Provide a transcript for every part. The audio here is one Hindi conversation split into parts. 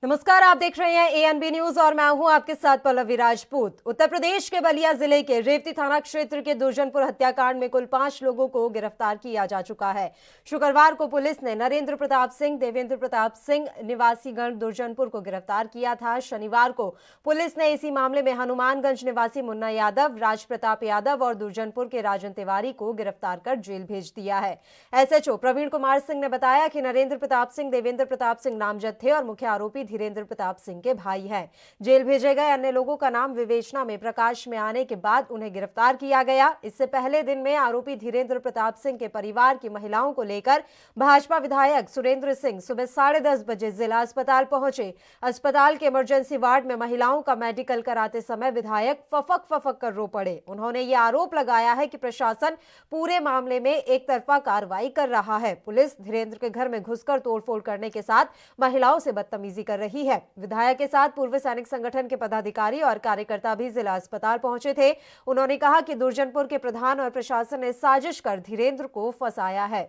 नमस्कार, आप देख रहे हैं एएनबी न्यूज और मैं हूं आपके साथ पल्लवी राजपूत। उत्तर प्रदेश के बलिया जिले के रेवती थाना क्षेत्र के दुर्जनपुर हत्याकांड में कुल 5 लोगों को गिरफ्तार किया जा चुका है। शुक्रवार को पुलिस ने नरेंद्र प्रताप सिंह, देवेंद्र प्रताप सिंह निवासी गण दुर्जनपुर को गिरफ्तार किया था। शनिवार को पुलिस ने इसी मामले में हनुमानगंज निवासी मुन्ना यादव, राज प्रताप यादव और दुर्जनपुर के राजन तिवारी को गिरफ्तार कर जेल भेज दिया है। एसएचओ प्रवीण कुमार सिंह ने बताया कि नरेंद्र प्रताप सिंह देवेंद्र प्रताप सिंह नामजद थे और मुख्य आरोपी धीरेंद्र प्रताप सिंह के भाई हैं। जेल भेजे गए अन्य लोगों का नाम विवेचना में प्रकाश में आने के बाद उन्हें गिरफ्तार किया गया। इससे पहले दिन में आरोपी धीरेंद्र प्रताप सिंह के परिवार की महिलाओं को लेकर भाजपा विधायक सुरेंद्र सिंह सुबह 10:30 बजे जिला अस्पताल पहुंचे। अस्पताल के इमरजेंसी वार्ड में महिलाओं का मेडिकल कराते समय विधायक फफक फफक कर रो पड़े। उन्होंने ये आरोप लगाया है कि प्रशासन पूरे मामले में एक तरफा कार्रवाई कर रहा है। पुलिस धीरेंद्र के घर में घुसकर तोड़फोड़ करने के साथ महिलाओं से बदतमीजी कर रही है। विधायक के साथ पूर्व सैनिक संगठन के पदाधिकारी और कार्यकर्ता भी जिला अस्पताल पहुंचे थे। उन्होंने कहा कि दुर्जनपुर के प्रधान और प्रशासन ने साजिश कर धीरेंद्र को फंसाया है।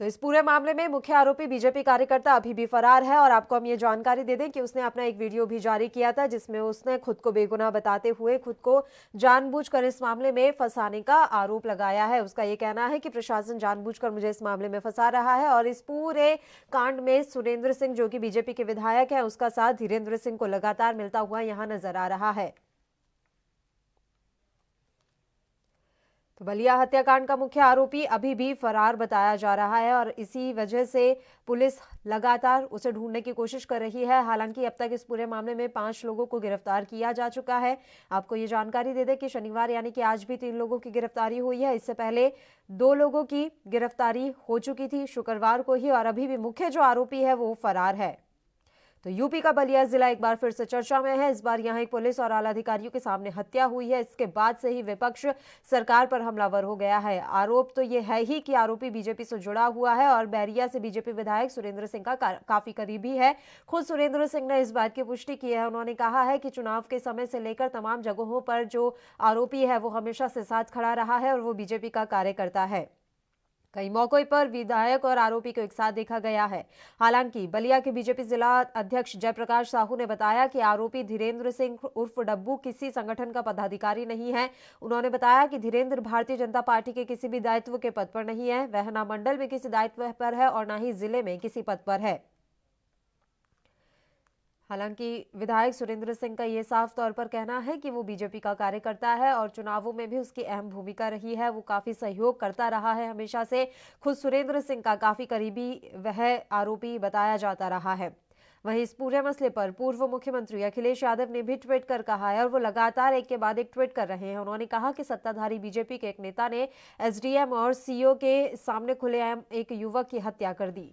तो इस पूरे मामले में मुख्य आरोपी बीजेपी कार्यकर्ता अभी भी फरार है और आपको हम ये जानकारी दे दें कि उसने अपना एक वीडियो भी जारी किया था जिसमें उसने खुद को बेगुनाह बताते हुए खुद को जानबूझकर इस मामले में फंसाने का आरोप लगाया है। उसका ये कहना है कि प्रशासन जानबूझकर मुझे इस मामले में फंसा रहा है और इस पूरे कांड में सुरेंद्र सिंह, जो कि बीजेपी के विधायक है, उसका साथ धीरेंद्र सिंह को लगातार मिलता हुआ यहां नजर आ रहा है। तो बलिया हत्याकांड का मुख्य आरोपी अभी भी फरार बताया जा रहा है और इसी वजह से पुलिस लगातार उसे ढूंढने की कोशिश कर रही है। हालांकि अब तक इस पूरे मामले में 5 लोगों को गिरफ्तार किया जा चुका है। आपको ये जानकारी दे दें कि शनिवार यानी कि आज भी 3 लोगों की गिरफ्तारी हुई है। इससे पहले 2 लोगों की गिरफ्तारी हो चुकी थी शुक्रवार को ही और अभी भी मुख्य जो आरोपी है वो फरार है। तो यूपी का बलिया जिला एक बार फिर से चर्चा में है। इस बार यहां एक पुलिस और आला अधिकारियों के सामने हत्या हुई है। इसके बाद से ही विपक्ष सरकार पर हमलावर हो गया है। आरोप तो ये है ही कि आरोपी बीजेपी से जुड़ा हुआ है और बैरिया से बीजेपी विधायक सुरेंद्र सिंह का काफी करीबी है। खुद सुरेंद्र सिंह ने इस बात की पुष्टि की है। उन्होंने कहा है कि चुनाव के समय से लेकर तमाम जगहों पर जो आरोपी है वो हमेशा से साथ खड़ा रहा है और वो बीजेपी का कार्यकर्ता है। कई मौकों पर विधायक और आरोपी को एक साथ देखा गया है। हालांकि बलिया के बीजेपी जिला अध्यक्ष जयप्रकाश साहू ने बताया कि आरोपी धीरेंद्र सिंह उर्फ डब्बू किसी संगठन का पदाधिकारी नहीं है। उन्होंने बताया कि धीरेंद्र भारतीय जनता पार्टी के किसी भी दायित्व के पद पर नहीं है, वह न मंडल में किसी दायित्व पर है और न ही जिले में किसी पद पर है। हालांकि विधायक सुरेंद्र सिंह का ये साफ तौर पर कहना है कि वो बीजेपी का कार्यकर्ता है और चुनावों में भी उसकी अहम भूमिका रही है। वो काफी सहयोग करता रहा है हमेशा से। खुद सुरेंद्र सिंह का काफी करीबी वह आरोपी बताया जाता रहा है। वहीं इस पूरे मसले पर पूर्व मुख्यमंत्री अखिलेश यादव ने भी ट्वीट कर कहा है और वो लगातार एक के बाद एक ट्वीट कर रहे हैं। उन्होंने कहा कि सत्ताधारी बीजेपी के एक नेता ने एसडीएम और सीओ के सामने खुलेआम एक युवक की हत्या कर दी।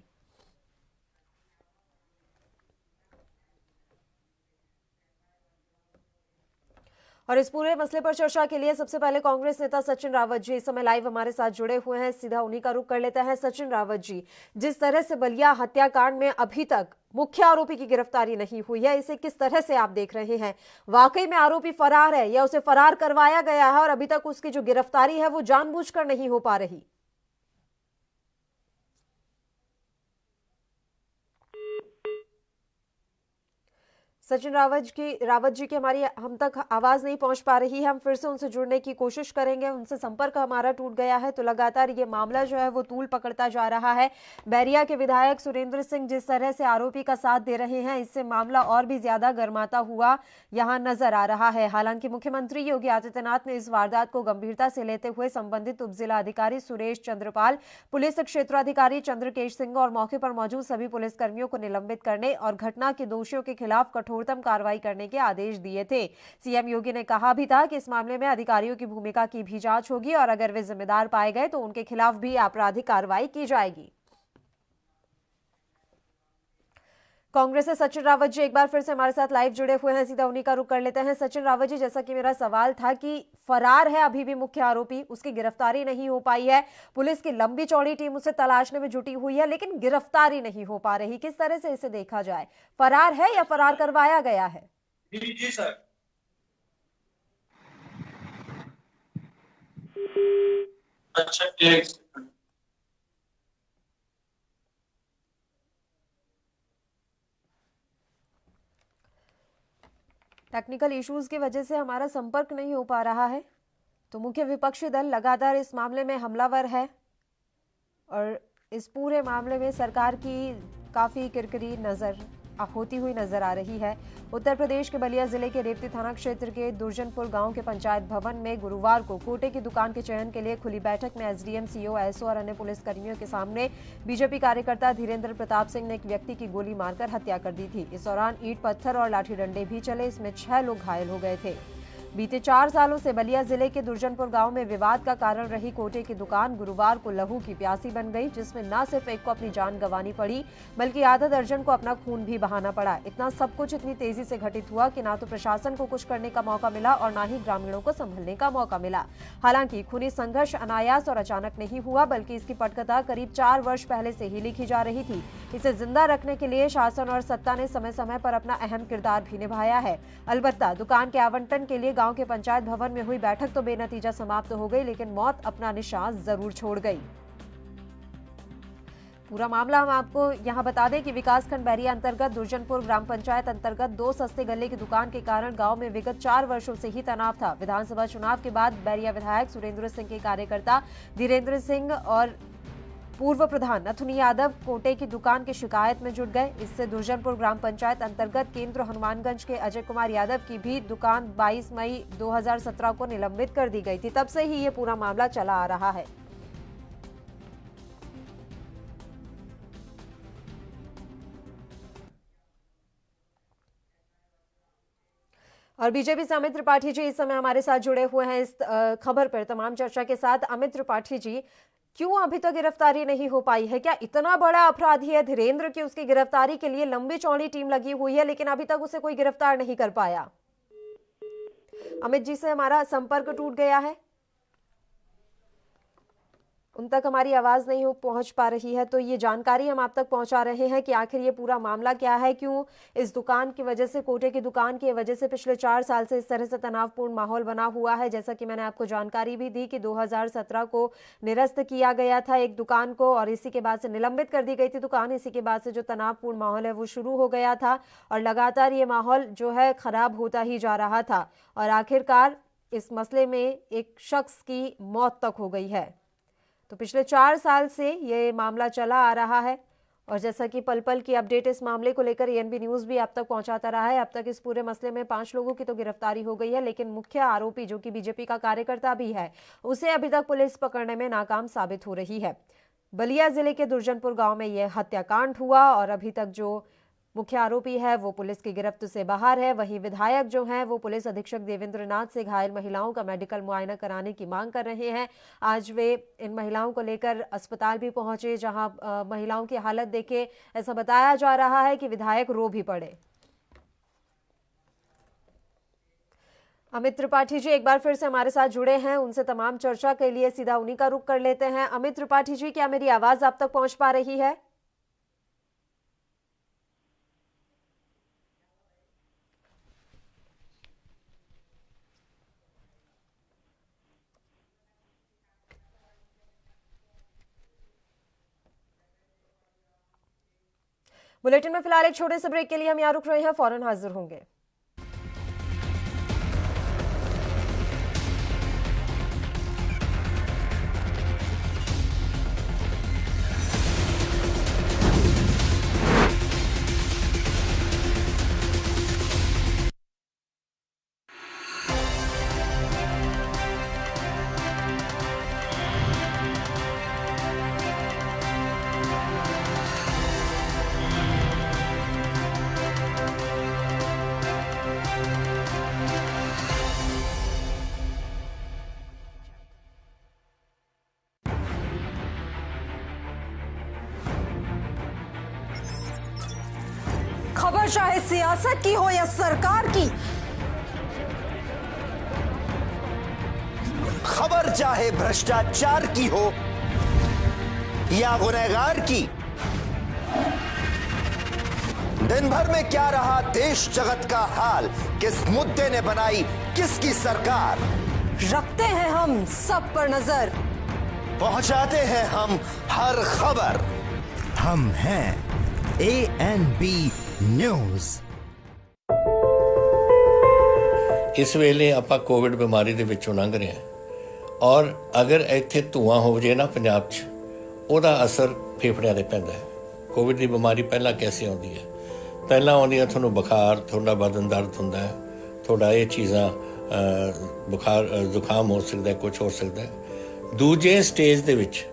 और इस पूरे मसले पर चर्चा के लिए सबसे पहले कांग्रेस नेता सचिन रावत जी इस समय लाइव हमारे साथ जुड़े हुए हैं। सीधा उन्हीं का रुख कर लेते हैं। सचिन रावत जी, जिस तरह से बलिया हत्याकांड में अभी तक मुख्य आरोपी की गिरफ्तारी नहीं हुई है, इसे किस तरह से आप देख रहे हैं? वाकई में आरोपी फरार है या उसे फरार करवाया गया है और अभी तक उसकी जो गिरफ्तारी है वो जानबूझकर नहीं हो पा रही? सचिन रावत जी की हमारी हम तक आवाज नहीं पहुंच पा रही है। हम फिर से उनसे जुड़ने की कोशिश करेंगे। उनसे संपर्क हमारा टूट गया है। तो लगातार ये मामला जो है वो तूल पकड़ता जा रहा है। बैरिया के विधायक सुरेंद्र सिंह जिस तरह से आरोपी का साथ दे रहे हैं, इससे मामला और भी ज्यादा गर्माता हुआ यहां नजर आ रहा है। हालांकि मुख्यमंत्री योगी आदित्यनाथ ने इस वारदात को गंभीरता से लेते हुए संबंधित उप जिला अधिकारी सुरेश चंद्रपाल, पुलिस क्षेत्राधिकारी चंद्रकेश सिंह और मौके पर मौजूद सभी पुलिसकर्मियों को निलंबित करने और घटना के दोषियों के खिलाफ कठोरतम कार्रवाई करने के आदेश दिए थे। सीएम योगी ने कहा भी था कि इस मामले में अधिकारियों की भूमिका की भी जांच होगी और अगर वे जिम्मेदार पाए गए तो उनके खिलाफ भी आपराधिक कार्रवाई की जाएगी। कांग्रेस से सचिन रावत जी एक बार फिर से हमारे साथ लाइव जुड़े हुए हैं। सीधा उन्हीं का रुख कर लेते हैं। सचिन रावत जी, जैसा कि मेरा सवाल था कि फरार है अभी भी मुख्य आरोपी, उसकी गिरफ्तारी नहीं हो पाई है। पुलिस की लंबी चौड़ी टीम उसे तलाशने में जुटी हुई है लेकिन गिरफ्तारी नहीं हो पा रही। किस तरह से इसे देखा जाए? फरार है या फरार करवाया गया है? जी सर। अच्छा, एक टेक्निकल इश्यूज की वजह से हमारा संपर्क नहीं हो पा रहा है। तो मुख्य विपक्षी दल लगातार इस मामले में हमलावर है और इस पूरे मामले में सरकार की काफ़ी किरकिरी होती हुई नजर आ रही है। उत्तर प्रदेश के बलिया जिले के रेवती थाना क्षेत्र के दुर्जनपुर गांव के पंचायत भवन में गुरुवार को कोटे की दुकान के चयन के लिए खुली बैठक में एसडीएम, सीओ, एसओ और अन्य पुलिस कर्मियों के सामने बीजेपी कार्यकर्ता धीरेन्द्र प्रताप सिंह ने एक व्यक्ति की गोली मारकर हत्या कर दी थी। इस दौरान ईंट पत्थर और लाठी डंडे भी चले। इसमें 6 लोग घायल हो गए थे। बीते 4 सालों से बलिया जिले के दुर्जनपुर गांव में विवाद का कारण रही कोटे की दुकान गुरुवार को लहू की प्यासी बन गई, जिसमें न सिर्फ एक को अपनी जान गंवानी पड़ी बल्कि आधा दर्जन को अपना खून भी बहाना पड़ा। इतना सब कुछ इतनी तेजी से घटित हुआ कि ना तो प्रशासन को कुछ करने का मौका मिला और ना ही ग्रामीणों को संभलने का मौका मिला। हालांकि खूनी संघर्ष अनायास और अचानक नहीं हुआ, बल्कि इसकी पटकथा करीब 4 वर्ष पहले से ही लिखी जा रही थी। इसे जिंदा रखने के लिए शासन और सत्ता ने समय समय पर अपना अहम किरदार भी निभाया है। अलबत्ता दुकान के आवंटन के लिए गांव के पंचायत भवन में हुई बैठक तो बेनतीजा समाप्त हो गई, लेकिन मौत अपना निशान जरूर छोड़ गई। पूरा मामला हम आपको यहां बता दें कि विकासखंड बैरिया अंतर्गत दुर्जनपुर ग्राम पंचायत अंतर्गत 2 सस्ते गले की दुकान के कारण गांव में विगत 4 वर्षों से ही तनाव था। विधानसभा चुनाव के बाद बैरिया विधायक सुरेंद्र सिंह के कार्यकर्ता धीरेन्द्र सिंह और पूर्व प्रधान नथुनी यादव कोटे की दुकान की शिकायत में जुट गए। इससे दुर्जनपुर ग्राम पंचायत अंतर्गत केंद्र हनुमानगंज के अजय कुमार यादव की भी दुकान 22 मई 2017 को निलंबित कर दी गई थी। तब से ही ये पूरा मामला चला आ रहा है। और बीजेपी से अमित त्रिपाठी जी इस समय हमारे साथ जुड़े हुए हैं इस खबर पर तमाम चर्चा के साथ। अमित त्रिपाठी जी, क्यों अभी तक गिरफ्तारी नहीं हो पाई है? क्या इतना बड़ा अपराधी है धीरेन्द्र की उसकी गिरफ्तारी के लिए लंबी चौड़ी टीम लगी हुई है, लेकिन अभी तक उसे कोई गिरफ्तार नहीं कर पाया? अमित जी से हमारा संपर्क टूट गया है, उन तक हमारी आवाज नहीं पहुंच पा रही है। तो ये जानकारी हम आप तक पहुंचा रहे हैं कि आखिर ये पूरा मामला क्या है, क्यों इस दुकान की वजह से, कोटे की दुकान की वजह से पिछले 4 साल से इस तरह से तनावपूर्ण माहौल बना हुआ है। जैसा कि मैंने आपको जानकारी भी दी कि 2017 को निरस्त किया गया था एक दुकान को और इसी के बाद से निलंबित कर दी गई थी दुकान। इसी के बाद से जो तनावपूर्ण माहौल है वो शुरू हो गया था और लगातार ये माहौल जो है खराब होता ही जा रहा था और आखिरकार इस मसले में एक शख्स की मौत तक हो गई है। तो पिछले 4 साल से ये मामला चला आ रहा है और जैसा कि पल पल की अपडेट इस मामले को लेकर एएनबी न्यूज भी आप तक पहुंचाता रहा है। अब तक इस पूरे मसले में 5 लोगों की तो गिरफ्तारी हो गई है, लेकिन मुख्य आरोपी जो कि बीजेपी का कार्यकर्ता भी है, उसे अभी तक पुलिस पकड़ने में नाकाम साबित हो रही है। बलिया जिले के दुर्जनपुर गांव में यह हत्याकांड हुआ और अभी तक जो मुख्य आरोपी है वो पुलिस की गिरफ्त से बाहर है। वहीं विधायक जो हैं वो पुलिस अधीक्षक देवेंद्र नाथ से घायल महिलाओं का मेडिकल मुआयना कराने की मांग कर रहे हैं। आज वे इन महिलाओं को लेकर अस्पताल भी पहुंचे, जहां महिलाओं की हालत देखे ऐसा बताया जा रहा है कि विधायक रो भी पड़े। अमित त्रिपाठी जी एक बार फिर से हमारे साथ जुड़े हैं, उनसे तमाम चर्चा के लिए सीधा उन्हीं का रुख कर लेते हैं। अमित त्रिपाठी जी, क्या मेरी आवाज आप तक पहुंच पा रही है? बुलेटिन में फिलहाल एक छोटे से ब्रेक के लिए हम यहाँ रुक रहे हैं, फौरन हाजिर होंगे। खबर चाहे सियासत की हो या सरकार की, खबर चाहे भ्रष्टाचार की हो या गुनहगार की, दिन भर में क्या रहा देश जगत का हाल, किस मुद्दे ने बनाई किसकी सरकार, रखते हैं हम सब पर नजर, पहुंचाते हैं हम हर खबर। हम हैं ANB न्यूज। ਇਸ ਵੇਲੇ ਆਪਾਂ ਕੋਵਿਡ ਬਿਮਾਰੀ ਦੇ ਵਿੱਚੋਂ ਲੰਘ ਰਹੇ ਹਾਂ ਔਰ ਅਗਰ ਇੱਥੇ ਧੂਆਂ ਹੋ ਜੇ ਨਾ ਪੰਜਾਬ 'ਚ ਉਹਦਾ ਅਸਰ ਫੇਫੜਿਆਂ 'ਤੇ ਪੈਂਦਾ ਹੈ। ਕੋਵਿਡ ਦੀ ਬਿਮਾਰੀ ਪਹਿਲਾਂ ਕੈਸੇ ਆਉਂਦੀ ਹੈ? ਪਹਿਲਾਂ ਆਉਂਦੀ ਹੈ ਤੁਹਾਨੂੰ ਬੁਖਾਰ, ਤੁਹਾਡਾ ਬਦਨ ਦਰਦ ਹੁੰਦਾ ਹੈ, ਤੁਹਾਡਾ ਇਹ ਚੀਜ਼ਾਂ ਬੁਖਾਰ ਜ਼ੁਕਾਮ ਹੋ ਸਕਦਾ, ਕੁਝ ਹੋ ਸਕਦਾ। ਦੂਜੇ ਸਟੇਜ ਦੇ ਵਿੱਚ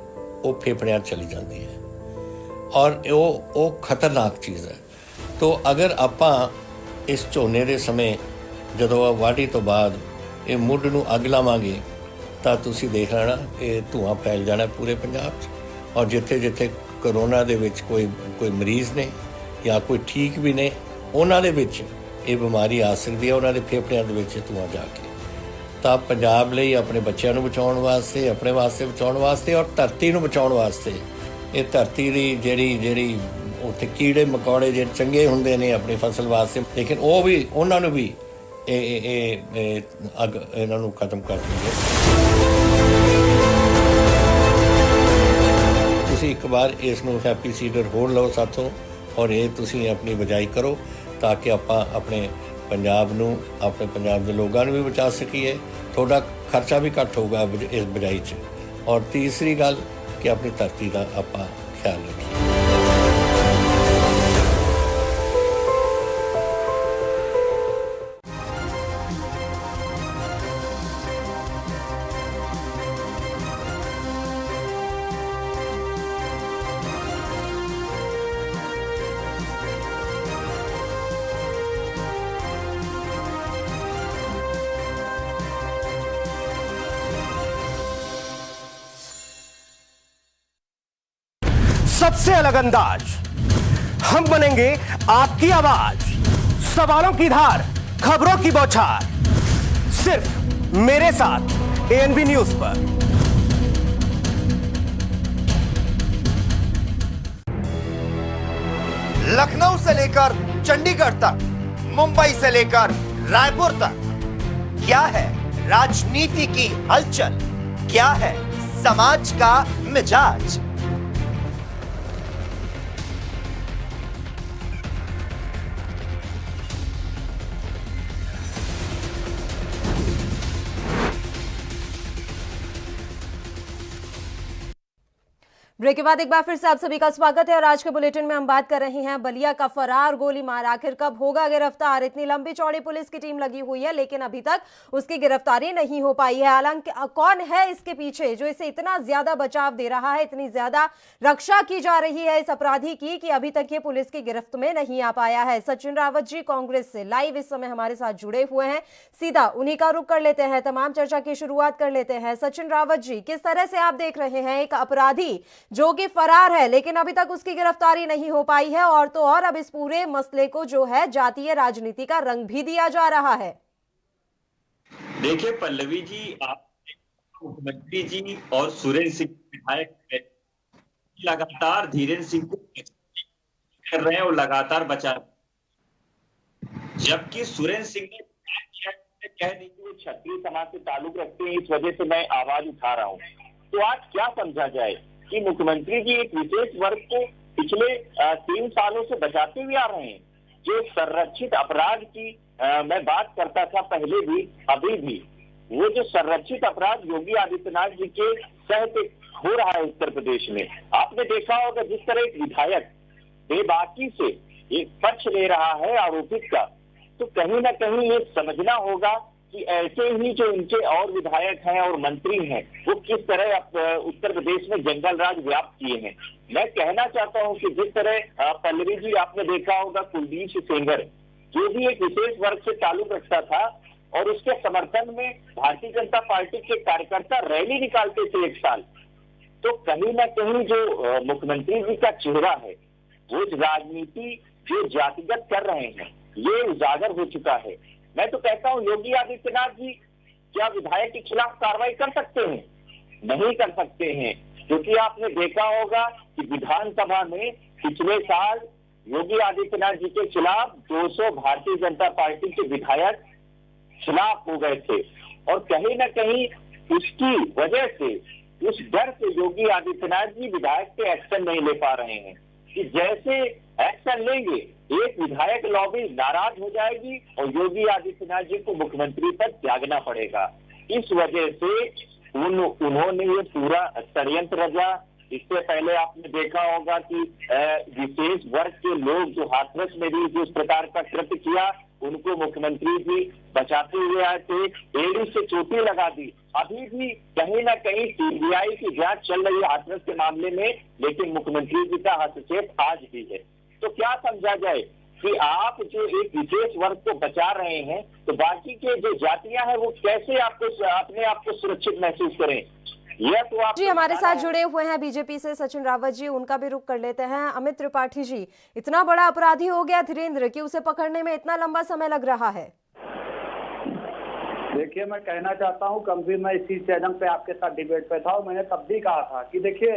ਉਹ ਫੇਫੜਿਆਂ 'ਚ ਚਲੀ ਜਾਂਦੀ ਹੈ ਔਰ ਉਹ ਖਤਰਨਾਕ ਚੀਜ਼ ਹੈ। ਤੋ ਅਗਰ ਆਪਾਂ ਇਸ ਝੋਨੇ ਦੇ ਸਮੇਂ ਜਦੋਂ ਵਾਢੀ ਤੋਂ ਬਾਅਦ ਇਹ ਮੁੱਢ ਨੂੰ ਅੱਗ ਲਾਵਾਂਗੇ ਤਾਂ ਤੁਸੀਂ ਦੇਖ ਲੈਣਾ ਇਹ ਧੂੰਆਂ ਫੈਲ ਜਾਣਾ ਪੂਰੇ ਪੰਜਾਬ 'ਚ ਔਰ ਜਿੱਥੇ ਜਿੱਥੇ ਕਰੋਨਾ ਦੇ ਵਿੱਚ ਕੋਈ ਮਰੀਜ਼ ਨੇ ਜਾਂ ਕੋਈ ਠੀਕ ਵੀ ਨੇ ਉਹਨਾਂ ਦੇ ਵਿੱਚ ਇਹ ਬਿਮਾਰੀ ਆ ਸਕਦੀ ਹੈ, ਉਹਨਾਂ ਦੇ ਫੇਫੜਿਆਂ ਦੇ ਵਿੱਚ ਧੂੰਆਂ ਜਾ ਕੇ। ਤਾਂ ਪੰਜਾਬ ਲਈ ਆਪਣੇ ਬੱਚਿਆਂ ਨੂੰ ਬਚਾਉਣ ਵਾਸਤੇ, ਆਪਣੇ ਵਾਸਤੇ ਬਚਾਉਣ ਵਾਸਤੇ ਔਰ ਧਰਤੀ ਨੂੰ ਬਚਾਉਣ ਵਾਸਤੇ ਇਹ ਧਰਤੀ ਦੀ ਜਿਹੜੀ ਉੱਥੇ ਕੀੜੇ ਮਕੌੜੇ ਜਿਹੜੇ ਚੰਗੇ ਹੁੰਦੇ ਨੇ ਆਪਣੀ ਫਸਲ ਵਾਸਤੇ, ਲੇਕਿਨ ਉਹ ਵੀ ਉਹਨਾਂ ਨੂੰ ਵੀ ਇਹ ਅੱਗ ਇਹਨਾਂ ਨੂੰ ਖਤਮ ਕਰ ਦਿੰਦੇ। ਤੁਸੀਂ ਇੱਕ ਵਾਰ ਇਸ ਨੂੰ ਹੈਪੀ ਸੀਡਰ ਹੋਰ ਲਓ ਸਾਥੋਂ ਔਰ ਇਹ ਤੁਸੀਂ ਆਪਣੀ ਬਜਾਈ ਕਰੋ ਤਾਂ ਕਿ ਆਪਾਂ ਆਪਣੇ ਪੰਜਾਬ ਨੂੰ, ਆਪਣੇ ਪੰਜਾਬ ਦੇ ਲੋਕਾਂ ਨੂੰ ਵੀ ਬਚਾ ਸਕੀਏ। ਤੁਹਾਡਾ ਖਰਚਾ ਵੀ ਘੱਟ ਹੋਊਗਾ ਇਸ ਬਜਾਈ 'ਚ। ਔਰ ਤੀਸਰੀ ਗੱਲ ਕਿ ਆਪਣੀ ਧਰਤੀ ਦਾ ਆਪਾਂ ਖਿਆਲ ਰੱਖੀਏ। सबसे अलग अंदाज, हम बनेंगे आपकी आवाज, सवालों की धार, खबरों की बौछार, सिर्फ मेरे साथ एएनबी न्यूज पर। लखनऊ से लेकर चंडीगढ़ तक, मुंबई से लेकर रायपुर तक, क्या है राजनीति की हलचल, क्या है समाज का मिजाज। ब्रेक के बाद एक बार फिर से आप सभी का स्वागत है और आज के बुलेटिन में हम बात कर रहे हैं बलिया का फरार गोली मार आखिर कब होगा गिरफ्तार। इतनी लंबी चौड़ी पुलिस की टीम लगी हुई है लेकिन अभी तक उसकी गिरफ्तारी नहीं हो पाई है। हालांकि कौन है इसके पीछे जो इसे इतना ज्यादा बचाव दे रहा है, इतनी ज्यादा रक्षा की जा रही है इस अपराधी की कि अभी तक ये पुलिस की गिरफ्त में नहीं आ पाया है। सचिन रावत जी कांग्रेस से लाइव इस समय हमारे साथ जुड़े हुए हैं, सीधा उन्हीं का रुख कर लेते हैं, तमाम चर्चा की शुरुआत कर लेते हैं। सचिन रावत जी, किस तरह से आप देख रहे हैं एक अपराधी जो कि फरार है लेकिन अभी तक उसकी गिरफ्तारी नहीं हो पाई है और तो और अब इस पूरे मसले को जो है जातीय राजनीति का रंग भी दिया जा रहा है। देखिए पल्लवी जी, आप मुख्यमंत्री जी और सुरेंद्र सिंह विधायक लगातार धीरेन्द्र सिंह को कर रहे हैं और लगातार बचा, जबकि सुरेंद्र सिंह ने कह दी कि वो क्षत्रिय समाज से ताल्लुक रखते हैं, इस वजह से मैं आवाज उठा रहा हूँ। तो आज क्या समझा जाए कि मुख्यमंत्री जी एक विशेष वर्ग को पिछले 3 सालों से बचाते हुए आ रहे हैं। जो संरक्षित अपराध की मैं बात करता था पहले भी, अभी भी, वो जो संरक्षित अपराध योगी आदित्यनाथ जी के सहते हो रहा है उत्तर प्रदेश में। आपने देखा होगा जिस तरह एक विधायक बेबाकी से एक पक्ष ले रहा है आरोपित का, तो कहीं ना कहीं ये समझना होगा कि ऐसे ही जो इनके और विधायक हैं और मंत्री हैं वो किस तरह उत्तर प्रदेश में जंगल राज व्याप्त किए हैं। मैं कहना चाहता हूं कि जिस तरह पल्लवी जी आपने देखा होगा कुलदीप सेंगर जो भी एक विशेष वर्ग से ताल्लुक रखता था और उसके समर्थन में भारतीय जनता पार्टी के कार्यकर्ता रैली निकालते थे 1 साल, तो कहीं ना कहीं जो मुख्यमंत्री जी का चेहरा है वो राजनीति जो जातिगत कर रहे हैं ये उजागर हो चुका है। मैं तो कहता हूं योगी आदित्यनाथ जी क्या विधायक के खिलाफ कार्रवाई कर सकते हैं? नहीं कर सकते हैं, क्योंकि आपने देखा होगा कि विधानसभा में पिछले साल योगी आदित्यनाथ जी के खिलाफ 200 भारतीय जनता पार्टी के विधायक खिलाफ हो गए थे और कहीं ना कहीं उसकी वजह से, उस डर से योगी आदित्यनाथ जी विधायक पे एक्शन नहीं ले पा रहे हैं कि जैसे एक्शन लेंगे एक विधायक लॉबी नाराज हो जाएगी और योगी आदित्यनाथ जी को मुख्यमंत्री पद त्यागना पड़ेगा। इस वजह से उन्होंने ये पूरा षड्यंत्र रचा। इससे पहले आपने देखा होगा कि विशेष वर्ग के लोग जो हाथरस में भी जिस प्रकार का कृत्य किया, उनको मुख्यमंत्री जी बचाते हुए आए थे, एड़ी से चोटी लगा दी। अभी भी कहीं ना कहीं सीबीआई की जांच चल रही है हाथरस के मामले में, लेकिन मुख्यमंत्री जी का हस्तक्षेप आज भी है। तो क्या समझा जाए कि आप जो एक विशेष वर्ग को बचा रहे हैं, तो बाकी के जो जातियां हैं वो कैसे अपने आप को सुरक्षित महसूस करें? यह तो आप जी हमारे साथ जुड़े हुए हैं बीजेपी से सचिन रावत जी, उनका भी रुख कर लेते हैं। अमित त्रिपाठी जी, इतना बड़ा अपराधी हो गया धीरेन्द्र कि उसे पकड़ने में इतना लंबा समय लग रहा है। देखिए, मैं कहना चाहता हूं, कल भी मैं इसी चैनल पे आपके साथ डिबेट पे था और मैंने तब भी कहा था कि देखिए,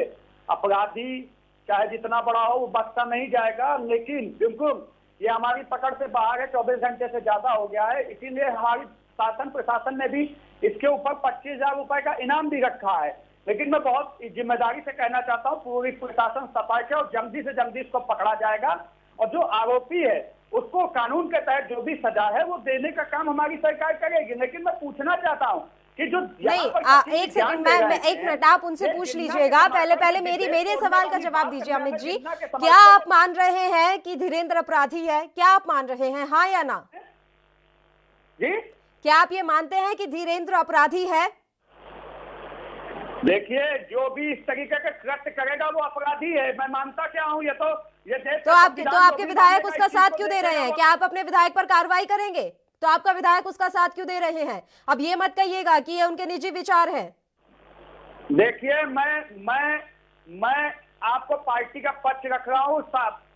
अपराधी चाहे जितना बड़ा हो वो बचता नहीं जाएगा, लेकिन बिल्कुल ये हमारी पकड़ से बाहर है। 24 घंटे से ज्यादा हो गया है, इसीलिए हमारी शासन प्रशासन ने भी इसके ऊपर 25,000 रुपए का इनाम भी रखा है। लेकिन मैं बहुत जिम्मेदारी से कहना चाहता हूँ, पूरी प्रशासन सतर्क है और जल्दी से जल्दी इसको पकड़ा जाएगा और जो आरोपी है उसको कानून के तहत जो भी सजा है वो देने का काम हमारी सरकार करेगी। लेकिन मैं पूछना चाहता हूँ कि जो नहीं, एक सेकंड, मैं एक मिनट, आप उनसे पूछ लीजिएगा। पहले मेरे सवाल का जवाब दीजिए अमित जी। क्या आप मान रहे हैं कि धीरेन्द्र अपराधी है? क्या आप मान रहे हैं, हाँ या ना? जी, क्या आप ये मानते हैं कि धीरेन्द्र अपराधी है? देखिए, जो भी इस तरीके का कृत्य करेगा वो अपराधी है। मैं मानता क्या हूँ, ये देश तो आपके विधायक उसका साथ क्यों दे रहे हैं? क्या आप अपने विधायक पर कार्रवाई करेंगे? तो आपका विधायक उसका साथ क्यों दे रहे हैं? अब ये मत कहिएगा कि ये उनके निजी विचार हैं। देखिए, मैं आपको पार्टी का पक्ष रख रहा हूँ।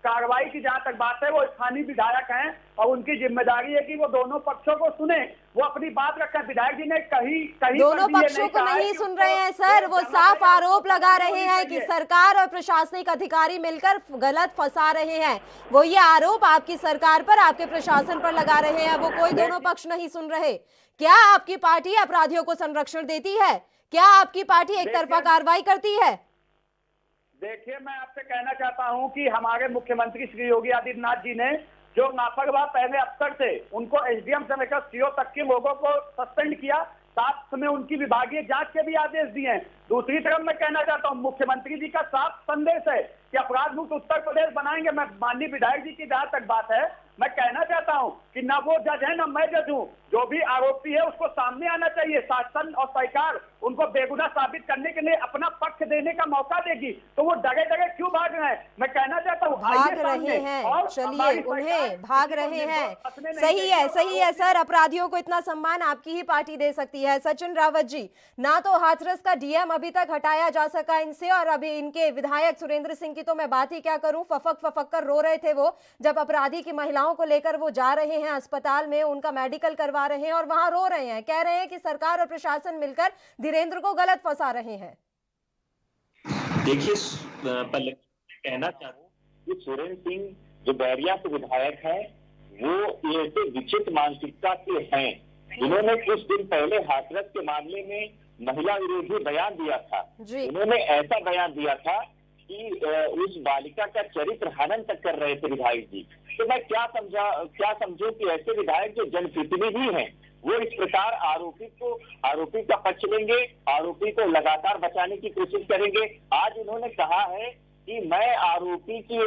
कार्रवाई की जहां तक बात है, वो स्थानीय विधायक हैं और उनकी जिम्मेदारी है कि वो दोनों पक्षों को सुने, वो अपनी बात रखें। विधायक जी ने कहीं दोनों पक्षों को नहीं सुन रहे हैं सर, वो साफ आरोप लगा रहे हैं कि सरकार और प्रशासनिक अधिकारी मिलकर गलत फंसा रहे हैं। वो ये आरोप आपकी सरकार पर, आपके प्रशासन पर लगा रहे हैं, वो कोई दोनों पक्ष नहीं सुन रहे। क्या आपकी पार्टी अपराधियों को संरक्षण देती है? क्या आपकी पार्टी एक तरफा कार्रवाई करती है? देखिए, मैं आपसे कहना चाहता हूं कि हमारे मुख्यमंत्री श्री योगी आदित्यनाथ जी ने जो लापरवाह पहले अफसर थे उनको एसडीएम से लेकर सीओ तक के लोगों को सस्पेंड किया, साथ में उनकी विभागीय जांच के भी आदेश दिए हैं। दूसरी तरफ मैं कहना चाहता हूं, मुख्यमंत्री जी का साफ संदेश है कि अपराध मुक्त उत्तर प्रदेश बनाएंगे। मैं माननीय विधायक जी की जहां तक बात है, मैं कहना चाहता हूं कि ना वो जज है ना मैं जज हूं। जो भी आरोपी है उसको सामने आना चाहिए। शासन और सरकार उनको बेगुनाह साबित करने के लिए अपना पक्ष देने का मौका देगी, तो वो डरे क्यों भाग रहे हैं? मैं कहना चाहता हूँ भाग रहे हैं, चलिए उन्हें भाग रहे हैं। सही है सर, अपराधियों को इतना सम्मान आपकी ही पार्टी दे सकती है। सचिन रावत जी, ना तो हाथरस का डीएम अभी तक हटाया जा सका इनसे, और अभी इनके विधायक सुरेंद्र सिंह की तो मैं बात ही क्या करूं, फफक कर रो रहे थे वो, जब अपराधी की महिलाओं को लेकर वो जा रहे हैं अस्पताल में, उनका मेडिकल करवा रहे हैं और वहां रो रहे हैं, कह रहे हैं कि सरकार और प्रशासन मिलकर धीरेन्द्र को गलत फंसा रहे हैं। देखिए, पहले कहना चाहता हूँ कि सुरेंद्र सिंह जो बैरिया के विधायक हैं, वो ऐसे विचित्र मानसिकता के हैं। उन्होंने कुछ दिन पहले हाथरस के मामले में महिला विरोधी बयान दिया था। उन्होंने ऐसा बयान दिया था कि उस बालिका का चरित्र हनन तक कर रहे थे विधायक जी। तो मैं क्या समझूं कि ऐसे विधायक जो जनप्रतिनिधि हैं, वो इस प्रकार आरोपी का पक्ष लेंगे, आरोपी को लगातार बचाने की कोशिश करेंगे। आज उन्होंने कहा है कि मैं आरोपी की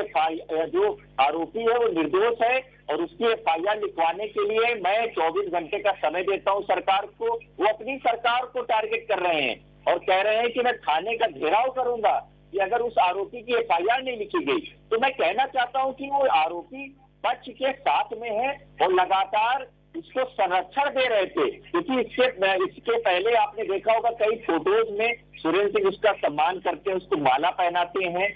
जो आरोपी है वो निर्दोष है और उसकी एफआईआर लिखवाने के लिए मैं 24 घंटे का समय देता हूं सरकार को। वो अपनी सरकार को टारगेट कर रहे हैं और कह रहे हैं कि मैं थाने का घेराव करूंगा कि अगर उस आरोपी की एफआईआर नहीं लिखी गई। तो मैं कहना चाहता हूं कि वो आरोपी पक्ष के साथ में है और लगातार इसको संरक्षण दे रहे थे, क्योंकि इसके पहले आपने देखा होगा कई फोटोज में सुरेंद्र सिंह उसका सम्मान करते हैं, उसको माला पहनाते हैं।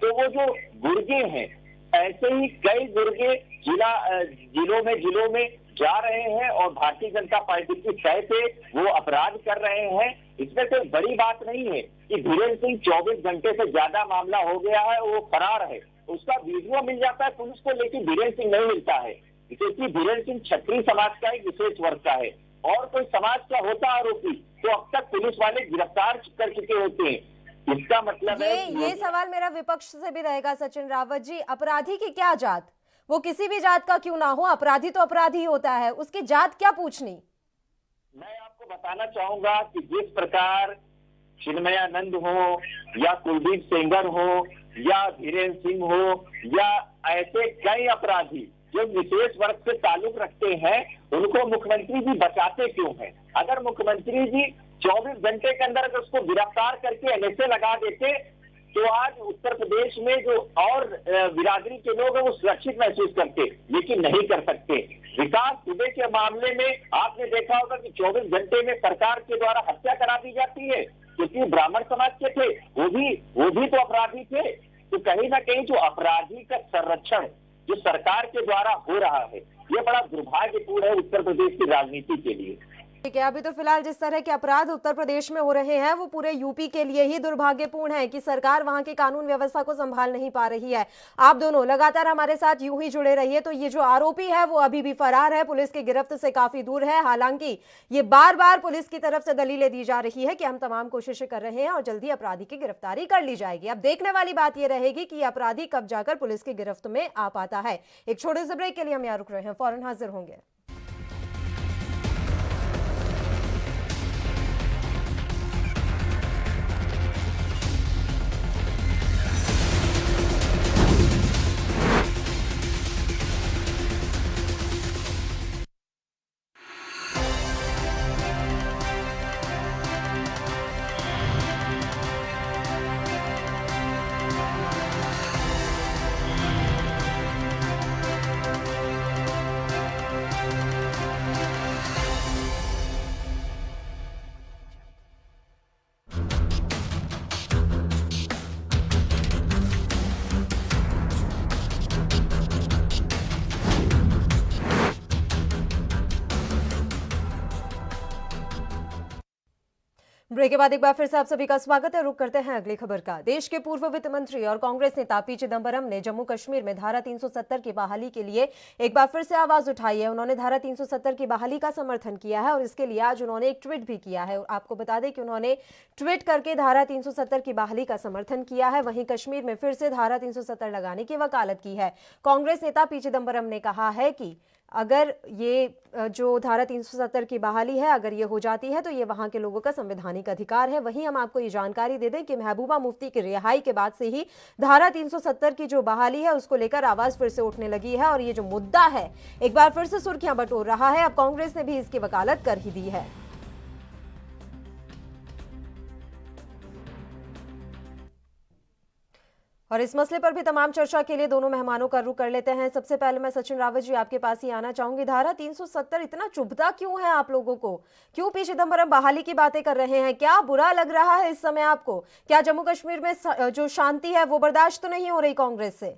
तो वो जो गुर्गे हैं, ऐसे ही कई गुर्गे जिलों में जा रहे हैं और भारतीय जनता पार्टी की तय से वो अपराध कर रहे हैं। इसमें कोई बड़ी बात नहीं है कि धीरेन्द्र सिंह 24 घंटे से ज्यादा मामला हो गया है, वो फरार है, उसका वीडियो मिल जाता है पुलिस को, लेकिन धीरेन्द्र सिंह नहीं मिलता है, क्योंकि धीरेन्द्र सिंह क्षत्रिय समाज का एक विशेष वर्ग का है। और कोई समाज का होता आरोपी तो अब तक पुलिस वाले गिरफ्तार कर चुके होते हैं। इसका मतलब ये सवाल मेरा विपक्ष से भी रहेगा सचिन रावत जी, अपराधी की क्या जात? वो किसी भी जात का क्यों ना हो, अपराधी तो अपराधी होता है, उसकी जात क्या पूछनी। मैं आपको बताना चाहूंगा कि जिस प्रकार चिन्मयानंद हो या कुलदीप सेंगर हो या धीरेन्द्र सिंह हो या ऐसे कई अपराधी जो विशेष वर्ग से ताल्लुक रखते हैं, उनको मुख्यमंत्री जी बचाते क्यों हैं? अगर मुख्यमंत्री जी 24 घंटे के अंदर अगर उसको गिरफ्तार करके एनएसए लगा देते तो आज उत्तर प्रदेश में जो और बिरादरी के लोग हैं वो सुरक्षित महसूस करते, लेकिन नहीं कर सकते। विकास दुबे के मामले में आपने देखा होगा कि 24 घंटे में सरकार के द्वारा हत्या करा दी जाती है, क्योंकि ब्राह्मण समाज के थे, वो भी तो अपराधी थे। तो कहीं ना कहीं जो अपराधी का संरक्षण जो सरकार के द्वारा हो रहा है, ये बड़ा दुर्भाग्यपूर्ण है उत्तर प्रदेश की राजनीति के लिए। ठीक है, अभी तो फिलहाल जिस तरह के अपराध उत्तर प्रदेश में हो रहे हैं वो पूरे यूपी के लिए ही दुर्भाग्यपूर्ण है कि सरकार वहां की कानून व्यवस्था को संभाल नहीं पा रही है। आप दोनों लगातार हमारे साथ यूं ही जुड़े रहिए। तो ये जो आरोपी है वो अभी भी फरार है, पुलिस की गिरफ्त से काफी दूर है। हालांकि ये बार बार पुलिस की तरफ से दलीलें दी जा रही है कि हम तमाम कोशिशें कर रहे हैं और जल्दी अपराधी की गिरफ्तारी कर ली जाएगी। अब देखने वाली बात यह रहेगी कि अपराधी कब जाकर पुलिस की गिरफ्त में आ पाता है। एक छोटे से ब्रेक के लिए हम यहाँ रुक रहे हैं, फौरन हाजिर होंगे। ब्रेक के बाद एक बार फिर से आप सभी का स्वागत है। रुक करते हैं अगली खबर का। देश के पूर्व वित्त मंत्री और कांग्रेस नेता पी चिदंबरम ने जम्मू कश्मीर में धारा 370 की बहाली के लिए एक बार फिर से आवाज उठाई है। उन्होंने धारा 370 की बहाली का समर्थन किया है और इसके लिए आज उन्होंने एक ट्वीट भी किया है। आपको बता दें कि उन्होंने ट्वीट करके धारा 370 की बहाली का समर्थन किया है। वहीं कश्मीर में फिर से धारा 370 लगाने की वकालत की है। कांग्रेस नेता पी चिदंबरम ने कहा है कि अगर ये जो धारा 370 की बहाली है अगर ये हो जाती है तो ये वहां के लोगों का संवैधानिक अधिकार है। वहीं हम आपको ये जानकारी दे दें कि महबूबा मुफ्ती की रिहाई के बाद से ही धारा 370 की जो बहाली है उसको लेकर आवाज फिर से उठने लगी है और ये जो मुद्दा है एक बार फिर से सुर्खियां बटोर रहा है। अब कांग्रेस ने भी इसकी वकालत कर ही दी है। और इस मसले पर भी तमाम चर्चा के लिए दोनों मेहमानों का रुख कर लेते हैं। सबसे पहले मैं सचिन रावत जी आपके पास ही आना चाहूंगी। धारा 370 इतना चुभता क्यों है आप लोगों को? क्यों पी चिदंबरम बहाली की बातें कर रहे हैं? क्या बुरा लग रहा है इस समय आपको? क्या जम्मू कश्मीर में जो शांति है वो बर्दाश्त तो नहीं हो रही कांग्रेस से?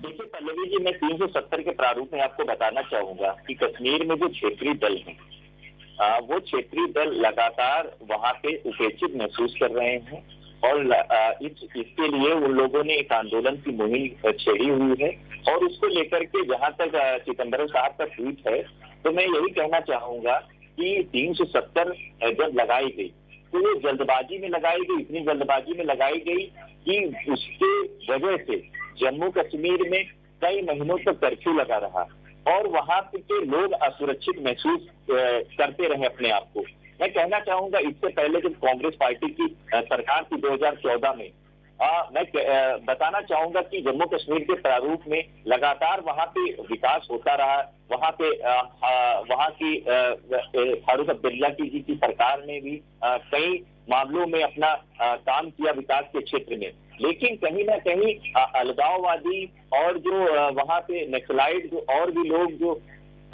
देखिए पल्लवी जी, मैं 370 के प्रारूप में आपको बताना चाहूंगा कि कश्मीर में जो क्षेत्रीय दल है वो क्षेत्रीय दल लगातार वहां पे उपेक्षित महसूस कर रहे हैं और इसके लिए उन लोगों ने एक आंदोलन की मुहिम छेड़ी हुई है। और उसको लेकर के जहां तक चिदंबरम साहब का ट्वीट है तो मैं यही कहना चाहूंगा कि 370 जब लगाई गई तो वो जल्दबाजी में लगाई गई, इतनी जल्दबाजी में लगाई गई कि उसके वजह से जम्मू कश्मीर में कई महीनों तक कर्फ्यू लगा रहा और वहां के लोग असुरक्षित महसूस करते रहे अपने आप को। मैं कहना चाहूंगा इससे पहले जब कांग्रेस पार्टी की सरकार थी 2014 में, मैं बताना चाहूंगा कि जम्मू कश्मीर के प्रारूप में लगातार वहां पे विकास होता रहा। वहां की फारूक अब्दुल्ला जी की सरकार ने भी कई मामलों में अपना काम किया विकास के क्षेत्र में, लेकिन कहीं ना कहीं अलगाववादी और जो वहां पे नक्सलाइट जो और भी लोग जो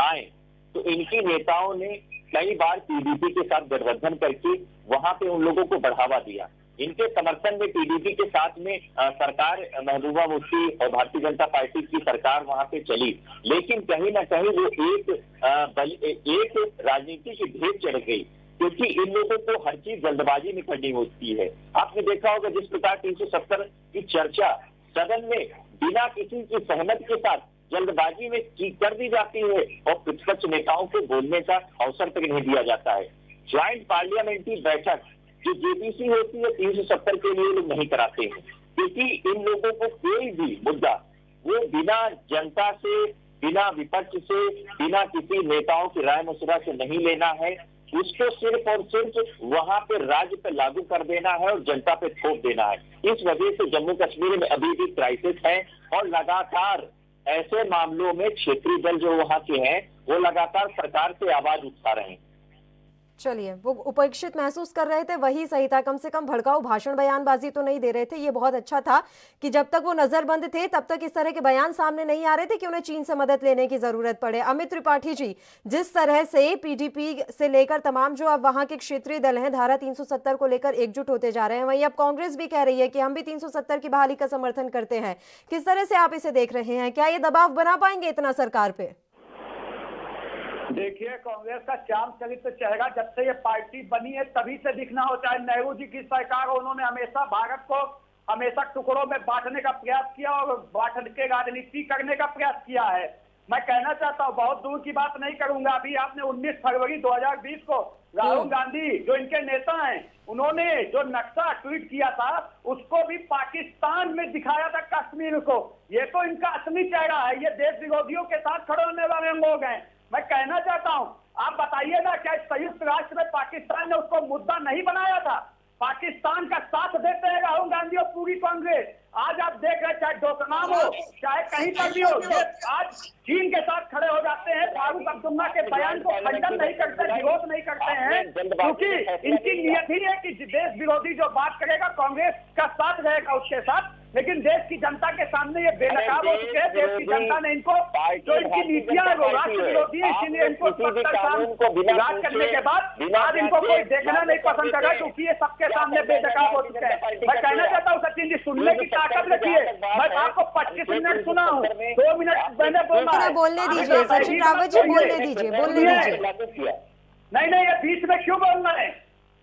आए तो इनके नेताओं ने कई बार पीडीपी के साथ गठबंधन करके वहां पे उन लोगों को बढ़ावा दिया। इनके समर्थन में पीडीपी के साथ में सरकार महबूबा मुफ्ती और भारतीय जनता पार्टी की सरकार वहां पे चली, लेकिन कहीं ना कहीं वो एक राजनीति की भेद चढ़ गई क्योंकि इन लोगों को हर चीज जल्दबाजी में करनी होती है। आपने देखा होगा जिस प्रकार 370 की चर्चा सदन में बिना किसी की सहमति के साथ जल्दबाजी में कर दी जाती है और प्रतिपक्ष नेताओं को बोलने का अवसर तक नहीं दिया जाता है। ज्वाइंट पार्लियामेंट्री बैठक जो जेपीसी होती है 370 के लिए लोग नहीं कराते हैं क्योंकि इन लोगों को कोई भी मुद्दा वो बिना जनता से, बिना विपक्ष से, बिना किसी नेताओं की राय मशुरा से नहीं लेना है। उसको सिर्फ और सिर्फ वहां पे राज्य पे लागू कर देना है और जनता पे थोप देना है। इस वजह से जम्मू कश्मीर में अभी भी क्राइसिस है और लगातार ऐसे मामलों में क्षेत्रीय दल जो वहां के हैं वो लगातार सरकार से आवाज उठा रहे हैं। चलिए, वो उपेक्षित महसूस कर रहे थे, वही सही था। कम से कम भड़काऊ भाषण बयानबाजी तो नहीं दे रहे थे। ये बहुत अच्छा था कि जब तक वो नजरबंद थे तब तक इस तरह के बयान सामने नहीं आ रहे थे कि उन्हें चीन से मदद लेने की जरूरत पड़े। अमित त्रिपाठी जी, जिस तरह से पीडीपी से लेकर तमाम जो अब वहां के क्षेत्रीय दल हैं धारा 370 को लेकर एकजुट होते जा रहे हैं, वहीं अब कांग्रेस भी कह रही है कि हम भी 370 की बहाली का समर्थन करते हैं। किस तरह से आप इसे देख रहे हैं? क्या ये दबाव बना पाएंगे इतना सरकार पे? देखिए, कांग्रेस का चाम चरित्र चेहरा जब से ये पार्टी बनी है तभी से दिखना हो। चाहे नेहरू जी की सरकार, उन्होंने हमेशा भारत को हमेशा टुकड़ों में बांटने का प्रयास किया और बांट के राजनीति करने का प्रयास किया है। मैं कहना चाहता हूँ, बहुत दूर की बात नहीं करूंगा, अभी आपने 19 फरवरी 2020 को राहुल गांधी जो इनके नेता हैं, उन्होंने जो नक्शा ट्वीट किया था उसको भी पाकिस्तान में दिखाया था कश्मीर को। ये तो इनका असली चेहरा है, ये देश विरोधियों के साथ खड़े होने वाले लोग हैं। मैं कहना चाहता हूं, आप बताइए ना, क्या संयुक्त राष्ट्र में पाकिस्तान ने उसको मुद्दा नहीं बनाया था? पाकिस्तान का साथ देते हैं राहुल गांधी और पूरी कांग्रेस। आज आप देख रहे हैं, चाहे डोकलाम हो, चाहे कहीं पर भी हो, ये आज चीन के साथ खड़े हो जाते हैं। फारूक अब्दुल्ला के बयान को खंडन नहीं करते, विरोध नहीं करते हैं, क्योंकि इनकी नीयत ही है कि देश विरोधी जो बात करेगा कांग्रेस का साथ रहेगा उसके साथ। लेकिन देश की जनता के सामने ये बेनकाब हो चुके हैं। देश की जनता ने इनको, जो इनकी नीतियां है वो राष्ट्र विरोधी है, इसीलिए इनको 70 साल राज करने के बाद आज इनको कोई देखना नहीं पसंद कर रहा, क्योंकि ये सबके सामने बेनकाब हो चुके हैं। मैं कहना चाहता हूँ सचिन जी, सुनने की ताकत रखिए। मैं आपको 25 मिनट सुना हूँ, 2 मिनट मैंने बोला है। बोलने दीजिए सचिन रावत जी, बोलने दीजिए, बोलने दीजिए। नहीं, ये बीच में क्यों बोलना है?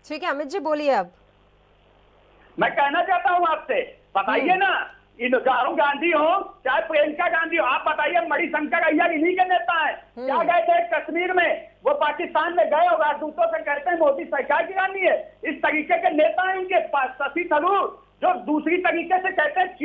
ठीक है अमित जी, बोलिए अब। मैं कहना चाहता हूँ आपसे, बताइए ना, इन राहुल गांधी हो चाहे प्रियंका गांधी हो, आप बताइए, मणिशंकर अय्यर इन्हीं के नेता हैं। क्या गए थे कश्मीर में? वो पाकिस्तान में गए और राजदूतों से कहते हैं मोदी सरकार गिरानी है। इस तरीके के नेता हैं इनके पास। शशि थरूर जो दूसरी तरीके से कहते हैं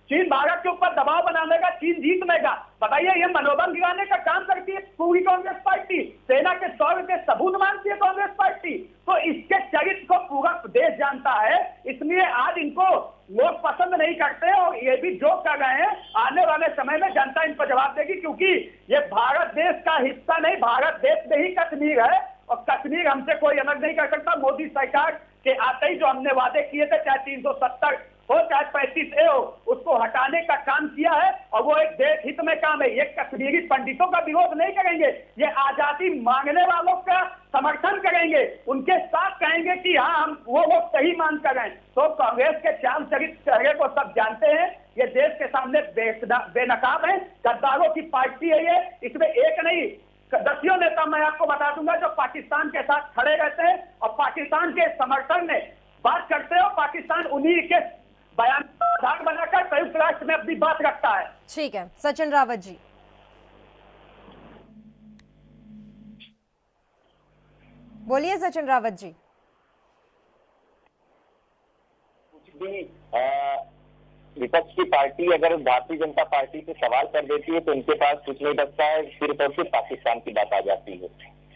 चीन भारत के ऊपर दबाव बनाने का, चीन जीत लेगा। बताइए, ये मनोबल गिराने का काम करती है पूरी कांग्रेस पार्टी। सेना के 100 के सबूत मानती है कांग्रेस पार्टी। तो इसके चरित्र को पूरा देश जानता है, इसलिए आज इनको लोग पसंद नहीं करते। और ये भी जो कर रहे हैं, आने वाले समय में जनता इन पर जवाब देगी, क्योंकि ये भारत देश का हिस्सा नहीं, भारत देश में ही कश्मीर है और कश्मीर हमसे कोई अलग नहीं कर सकता। मोदी सरकार के आते ही जो हमने वादे किए थे, चाहे 370 हो चाहे 35A हो, उसको हटाने का काम किया है और वो एक देश हित में काम है। ये कश्मीरी पंडितों का विरोध नहीं करेंगे, ये आजादी मांगने वालों का समर्थन करेंगे, उनके साथ कहेंगे कि हाँ हम वो सही मांग कर रहे हैं। तो कांग्रेस के चाम चरित्र चेहरे को सब जानते हैं, ये देश के सामने बेनकाब है, गद्दारों की पार्टी है ये। इसमें एक नहीं, दसियों नेता मैं आपको बता दूंगा जो पाकिस्तान के साथ खड़े रहते हैं और पाकिस्तान के समर्थन में बात करते हैं। पाकिस्तान उन्हीं के बयान आधार बनाकर संयुक्त राष्ट्र में अपनी बात रखता है। ठीक है सचिन रावत जी, बोलिए सचिन रावत जी। कुछ भी विपक्ष की पार्टी अगर भारतीय जनता पार्टी से सवाल कर देती है तो इनके पास कुछ नहीं बचता है, सिर्फ और सिर्फ पाकिस्तान की बात आ जाती है।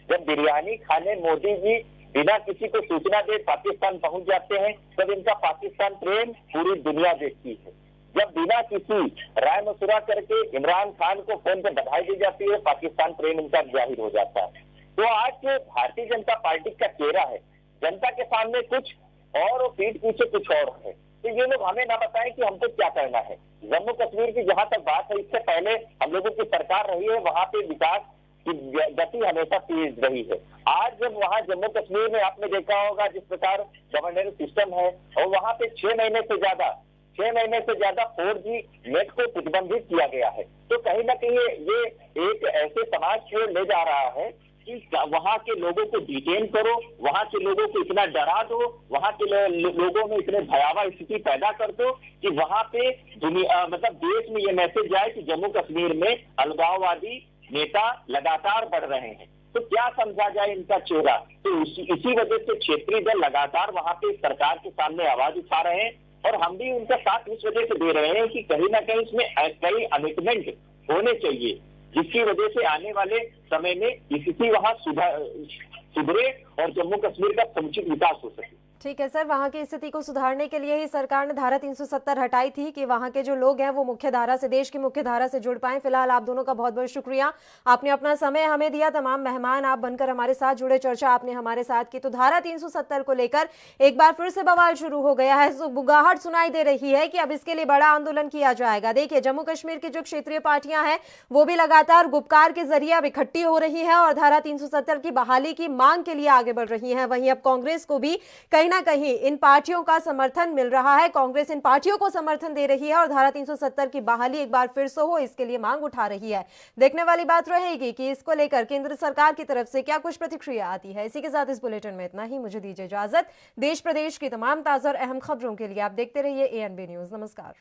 जब बिरयानी खाने मोदी जी बिना किसी को सूचना दे पाकिस्तान पहुंच जाते हैं, तब इनका पाकिस्तान प्रेम पूरी दुनिया देखती है। जब बिना किसी राय मशुरा करके इमरान खान को फोन पे बधाई दी जाती है, पाकिस्तान प्रेम इनका जाहिर हो जाता है। तो आज जो भारतीय जनता पार्टी का चेहरा है, जनता के सामने कुछ और पीठ पीछे कुछ और है। तो ये लोग हमें ना बताएं कि हमको क्या करना है। जम्मू कश्मीर की जहां तक बात है, इससे पहले हम लोगों की सरकार रही है, वहां पे विकास की गति हमेशा तेज रही है। आज जब वहां जम्मू कश्मीर में आपने देखा होगा जिस प्रकार गवर्नेंस सिस्टम है, और वहां पे 6 महीने से ज्यादा 4G नेट को प्रतिबंधित किया गया है। तो कहीं ना कहीं ये एक ऐसे समाज की ओर ले जा रहा है कि वहां के लोगों को डिटेन करो, वहां के लोगों को इतना डरा दो, वहां के लोगों में इतने भयावह स्थिति पैदा कर दो कि वहां पे दुनिया मतलब देश में ये मैसेज जाए कि जम्मू कश्मीर में अलगाववादी नेता लगातार बढ़ रहे हैं। तो क्या समझा जाए इनका चेहरा? तो इसी वजह से क्षेत्रीय दल लगातार वहां पे सरकार के सामने आवाज उठा रहे हैं और हम भी उनका साथ इस वजह से दे रहे हैं कि कहीं ना कहीं इसमें कई अमेंडमेंट होने चाहिए, जिसकी वजह से आने वाले समय में स्थिति वहाँ सुधरे और जम्मू कश्मीर का समुचित विकास हो सके। ठीक है सर, वहां की स्थिति को सुधारने के लिए ही सरकार ने धारा 370 हटाई थी कि वहां के जो लोग हैं वो मुख्य धारा से, देश की मुख्य धारा से जुड़ पाएं। फिलहाल आप दोनों का बहुत बहुत शुक्रिया, आपने अपना समय हमें दिया। तमाम मेहमान आप बनकर हमारे साथ जुड़े, चर्चा आपने हमारे साथ की। तो धारा 370 को लेकर एक बार फिर से बवाल शुरू हो गया है, तो बुगाहट सुनाई दे रही है कि अब इसके लिए बड़ा आंदोलन किया जाएगा। देखिए, जम्मू कश्मीर की जो क्षेत्रीय पार्टियां हैं वो भी लगातार गुपकार के जरिए अब इकट्ठी हो रही है और धारा 370 की बहाली की मांग के लिए आगे बढ़ रही है। वहीं अब कांग्रेस को भी कहीं ना कहीं इन पार्टियों का समर्थन मिल रहा है, कांग्रेस इन पार्टियों को समर्थन दे रही है और धारा 370 की बहाली एक बार फिर से हो, इसके लिए मांग उठा रही है। देखने वाली बात रहेगी कि इसको लेकर केंद्र सरकार की तरफ से क्या कुछ प्रतिक्रिया आती है। इसी के साथ इस बुलेटिन में इतना ही, मुझे दीजिए इजाजत। देश प्रदेश की तमाम ताजा और अहम खबरों के लिए आप देखते रहिए ANB न्यूज। नमस्कार।